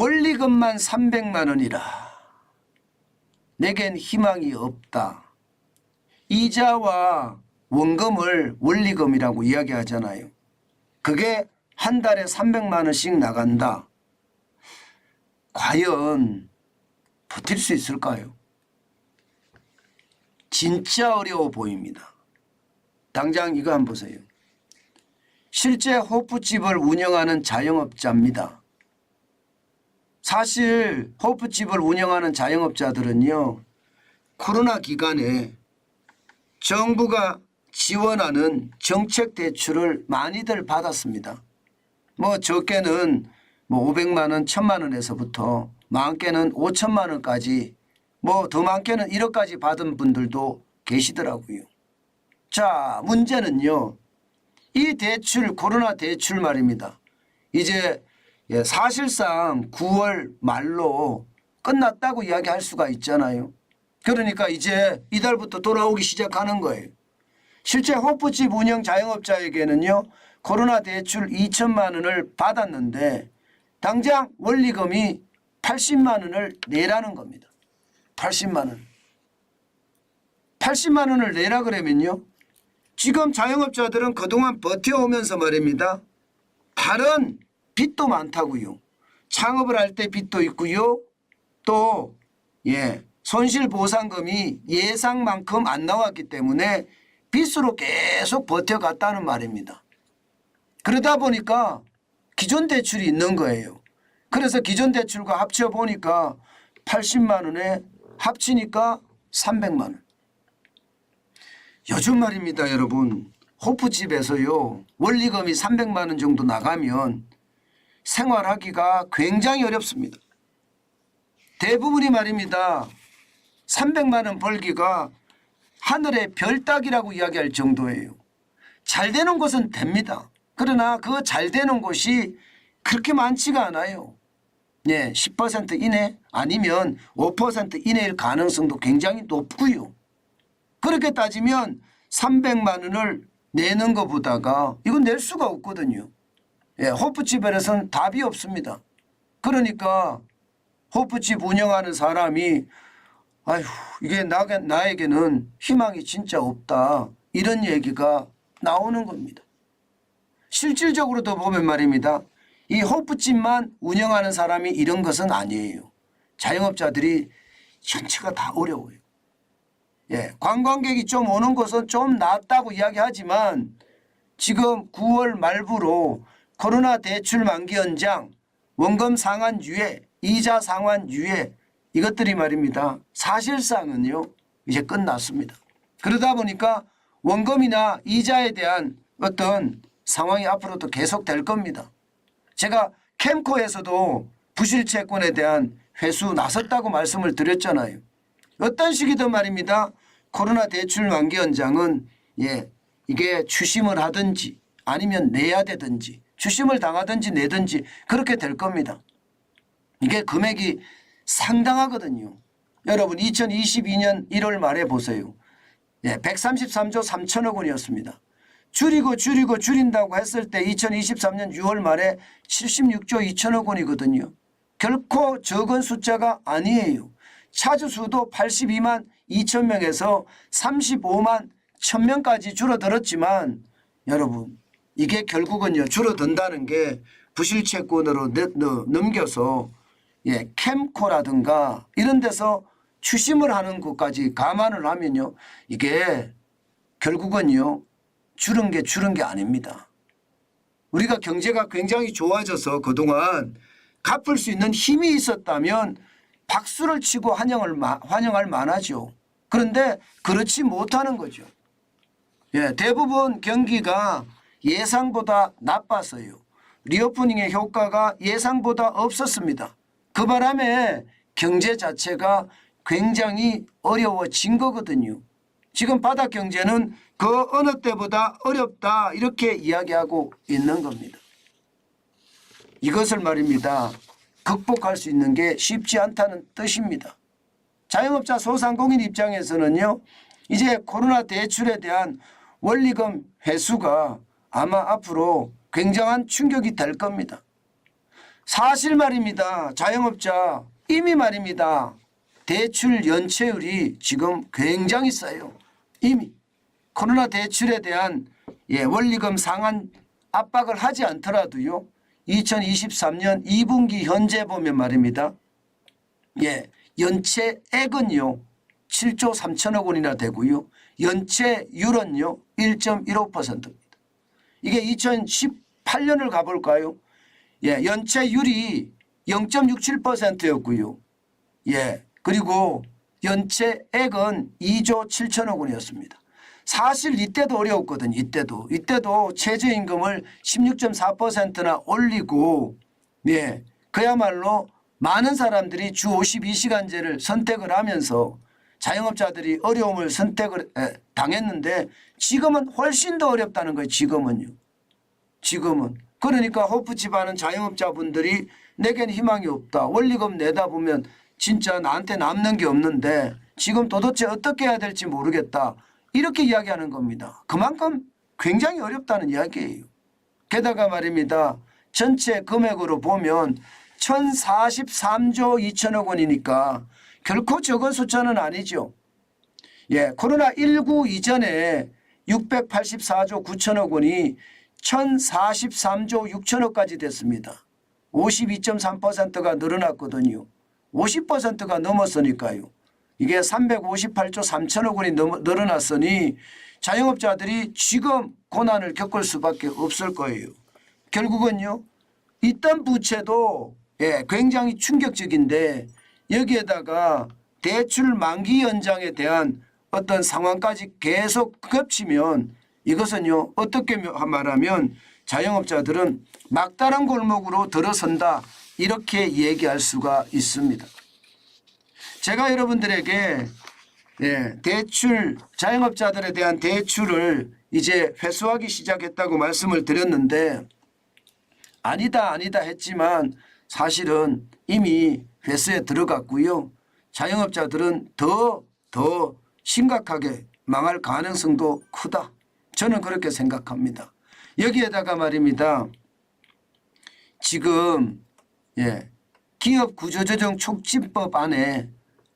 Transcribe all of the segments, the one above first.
원리금만 300만 원이라 내겐 희망이 없다. 이자와 원금을 원리금이라고 이야기하잖아요. 그게 한 달에 300만 원씩 나간다. 과연 버틸 수 있을까요? 진짜 어려워 보입니다. 당장 이거 한번 보세요. 실제 호프집을 운영하는 자영업자입니다. 사실 호프집을 운영하는 자영업자들은요, 코로나 기간에 정부가 지원하는 정책 대출을 많이들 받았습니다. 뭐 적게는 500만 원, 1000만 원에서부터 많게는 5천만 원까지, 더 많게는 1억까지 받은 분들도 계시더라고요. 자, 문제는요, 이 대출, 코로나 대출 말입니다. 이제 사실상 9월 말로 끝났다고 이야기할 수가 있잖아요. 그러니까 이제 이달부터 돌아오기 시작하는 거예요. 실제 호프집 운영 자영업자에게는요, 코로나 대출 2천만 원을 받았는데 당장 원리금이 80만 원을 내라는 겁니다. 80만 원. 80만 원을 내라 그러면요, 지금 자영업자들은 그동안 버텨오면서 말입니다. 다른 빚도 많다고요. 창업을 할 때 빚도 있고요. 또 손실보상금이 예상만큼 안 나왔기 때문에 빚으로 계속 버텨갔다는 말입니다. 그러다 보니까 기존 대출이 있는 거예요. 그래서 기존 대출과 합쳐보니까 80만 원에 합치니까 300만 원. 요즘 말입니다, 여러분. 호프집에서요, 원리금이 300만 원 정도 나가면 생활하기가 굉장히 어렵습니다. 대부분이 말입니다, 300만 원 벌기가 하늘의 별 따기라고 이야기할 정도예요. 잘 되는 곳은 됩니다. 그러나 그 잘 되는 곳이 그렇게 많지가 않아요. 10% 이내 아니면 5% 이내일 가능성도 굉장히 높고요. 그렇게 따지면 300만 원을 내는 것보다가 이건 낼 수가 없거든요. 호프집에서는 답이 없습니다. 그러니까 호프집 운영하는 사람이 아휴, 이게 나에게는 희망이 진짜 없다, 이런 얘기가 나오는 겁니다. 실질적으로도 보면 말입니다, 이 호프집만 운영하는 사람이 이런 것은 아니에요. 자영업자들이 전체가 다 어려워요. 관광객이 좀 오는 곳은 좀 낫다고 이야기하지만 지금 9월 말부로 코로나 대출 만기 연장, 원금 상환 유예, 이자 상환 유예, 이것들이 말입니다, 사실상은요 이제 끝났습니다. 그러다 보니까 원금이나 이자에 대한 어떤 상황이 앞으로도 계속될 겁니다. 제가 캠코에서도 부실채권에 대한 회수 나섰다고 말씀을 드렸잖아요. 어떤 식이든 말입니다, 코로나 대출 만기 연장은 이게 추심을 하든지 아니면 내야 되든지, 추심을 당하든지 내든지 그렇게 될 겁니다. 이게 금액이 상당하거든요. 여러분 2022년 1월 말에 보세요. 133조 3천억 원이었습니다. 줄인다고 했을 때 2023년 6월 말에 76조 2천억 원이거든요. 결코 적은 숫자가 아니에요. 차주 수도 82만 2천 명에서 35만 1천 명까지 줄어들었지만 여러분, 이게 결국은요, 줄어든다는 게 부실채권으로 넘겨서 캠코라든가 이런 데서 추심을 하는 것까지 감안을 하면요, 이게 결국은요 줄은 게 아닙니다. 우리가 경제가 굉장히 좋아져서 그동안 갚을 수 있는 힘이 있었다면 박수를 치고 환영할 만하죠. 그런데 그렇지 못하는 거죠. 대부분 경기가 예상보다 나빴어요. 리오프닝의 효과가 예상보다 없었습니다. 그 바람에 경제 자체가 굉장히 어려워진 거거든요. 지금 바닥 경제는 그 어느 때보다 어렵다, 이렇게 이야기하고 있는 겁니다. 이것을 말입니다, 극복할 수 있는 게 쉽지 않다는 뜻입니다. 자영업자 소상공인 입장에서는요, 이제 코로나 대출에 대한 원리금 회수가 아마 앞으로 굉장한 충격이 될 겁니다. 사실 말입니다. 자영업자 이미 말입니다. 대출 연체율이 지금 굉장히 싸요. 이미 코로나 대출에 대한 원리금 상한 압박을 하지 않더라도요. 2023년 2분기 현재 보면 말입니다. 연체액은요. 7조 3천억 원이나 되고요. 연체율은요. 1.15%입니다. 이게 2018년을 가볼까요? 연체율이 0.67%였고요. 그리고 연체액은 2조 7천억 원이었습니다. 사실 이때도 어려웠거든요. 이때도 최저임금을 16.4%나 올리고 그야말로 많은 사람들이 주 52시간제를 선택을 하면서 자영업자들이 어려움을 선택을 당했는데 지금은 훨씬 더 어렵다는 거예요. 지금은. 그러니까 호프집하는 자영업자분들이 내겐 희망이 없다. 원리금 내다 보면 진짜 나한테 남는 게 없는데 지금 도대체 어떻게 해야 될지 모르겠다. 이렇게 이야기하는 겁니다. 그만큼 굉장히 어렵다는 이야기예요. 게다가 말입니다. 전체 금액으로 보면 1043조 2천억 원이니까 결코 적은 숫자는 아니죠. 코로나19 이전에 684조 9천억 원이 1043조 6천억까지 됐습니다. 52.3%가 늘어났거든요. 50%가 넘었으니까요. 이게 358조 3천억 원이 늘어났으니 자영업자들이 지금 고난을 겪을 수밖에 없을 거예요. 결국은요. 있던 부채도 굉장히 충격적인데 여기에다가 대출 만기 연장에 대한 어떤 상황까지 계속 겹치면 이것은요. 어떻게 말하면 자영업자들은 막다른 골목으로 들어선다 이렇게 얘기할 수가 있습니다. 제가 여러분들에게 대출 자영업자들에 대한 대출을 이제 회수하기 시작했다고 말씀을 드렸는데 아니다 했지만 사실은 이미 회수에 들어갔고요. 자영업자들은 더 심각하게 망할 가능성도 크다. 저는 그렇게 생각합니다. 여기에다가 말입니다. 지금 기업 구조조정 촉진법 안에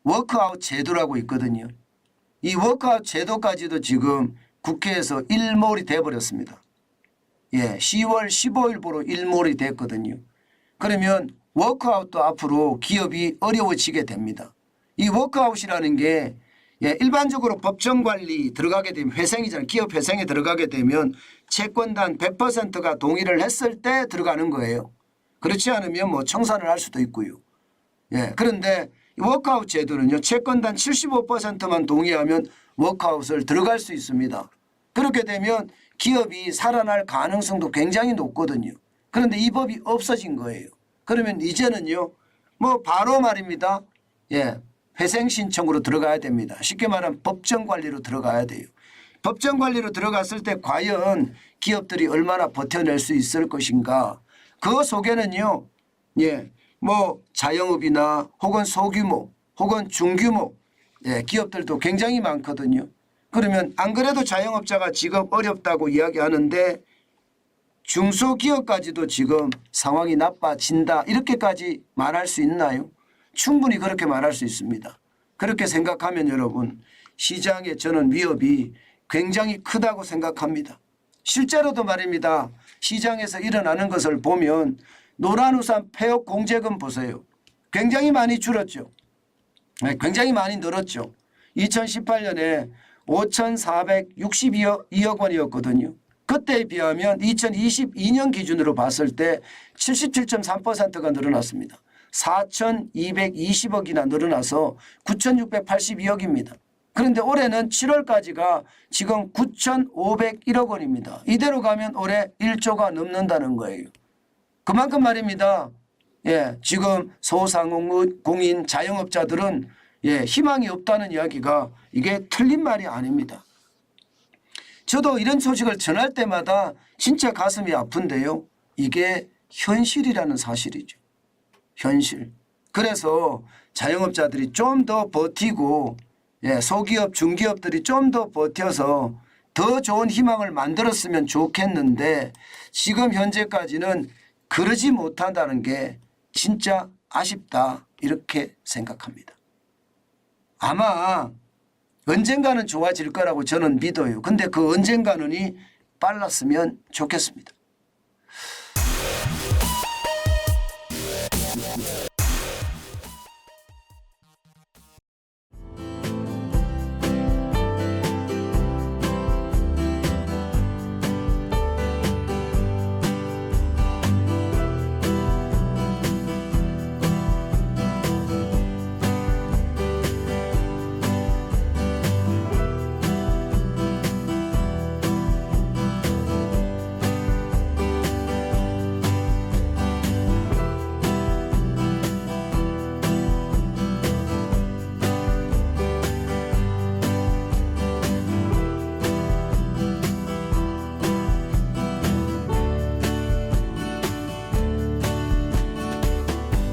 워크아웃 제도라고 있거든요. 이 워크아웃 제도까지도 지금 국회에서 일몰이 돼버렸습니다. 10월 15일부로 일몰이 됐거든요. 그러면 워크아웃도 앞으로 기업이 어려워지게 됩니다. 이 워크아웃이라는 게 일반적으로 법정관리 들어가게 되면 회생이잖아요. 기업 회생에 들어가게 되면 채권단 100%가 동의를 했을 때 들어가는 거예요. 그렇지 않으면 뭐 청산을 할 수도 있고요. 그런데 워크아웃 제도는요. 채권단 75%만 동의하면 워크아웃을 들어갈 수 있습니다. 그렇게 되면 기업이 살아날 가능성도 굉장히 높거든요. 그런데 이 법이 없어진 거예요. 그러면 이제는요. 뭐 바로 말입니다. 회생 신청으로 들어가야 됩니다. 쉽게 말하면 법정 관리로 들어가야 돼요. 법정 관리로 들어갔을 때 과연 기업들이 얼마나 버텨낼 수 있을 것인가. 그 속에는요. 뭐 자영업이나 혹은 소규모 혹은 중규모 기업들도 굉장히 많거든요. 그러면 안 그래도 자영업자가 지금 어렵다고 이야기하는데 중소기업까지도 지금 상황이 나빠진다 이렇게까지 말할 수 있나요? 충분히 그렇게 말할 수 있습니다. 그렇게 생각하면 여러분 시장에 저는 위협이 굉장히 크다고 생각합니다. 실제로도 말입니다. 시장에서 일어나는 것을 보면 노란우산 폐업 공제금 보세요. 굉장히 많이 줄었죠. 굉장히 많이 늘었죠. 2018년에 5,462억 원이었거든요. 그때에 비하면 2022년 기준으로 봤을 때 77.3%가 늘어났습니다. 4,220억이나 늘어나서 9,682억입니다. 그런데 올해는 7월까지가 지금 9,501억 원입니다. 이대로 가면 올해 1조가 넘는다는 거예요. 그만큼 말입니다. 지금 소상공인 자영업자들은 희망이 없다는 이야기가 이게 틀린 말이 아닙니다. 저도 이런 소식을 전할 때마다 진짜 가슴이 아픈데요. 이게 현실이라는 사실이죠. 현실. 그래서 자영업자들이 좀 더 버티고 소기업 중기업들이 좀 더 버텨서 더 좋은 희망을 만들었으면 좋겠는데 지금 현재까지는 그러지 못한다는 게 진짜 아쉽다 이렇게 생각합니다. 아마 언젠가는 좋아질 거라고 저는 믿어요. 근데 그 언젠가는이 빨랐으면 좋겠습니다.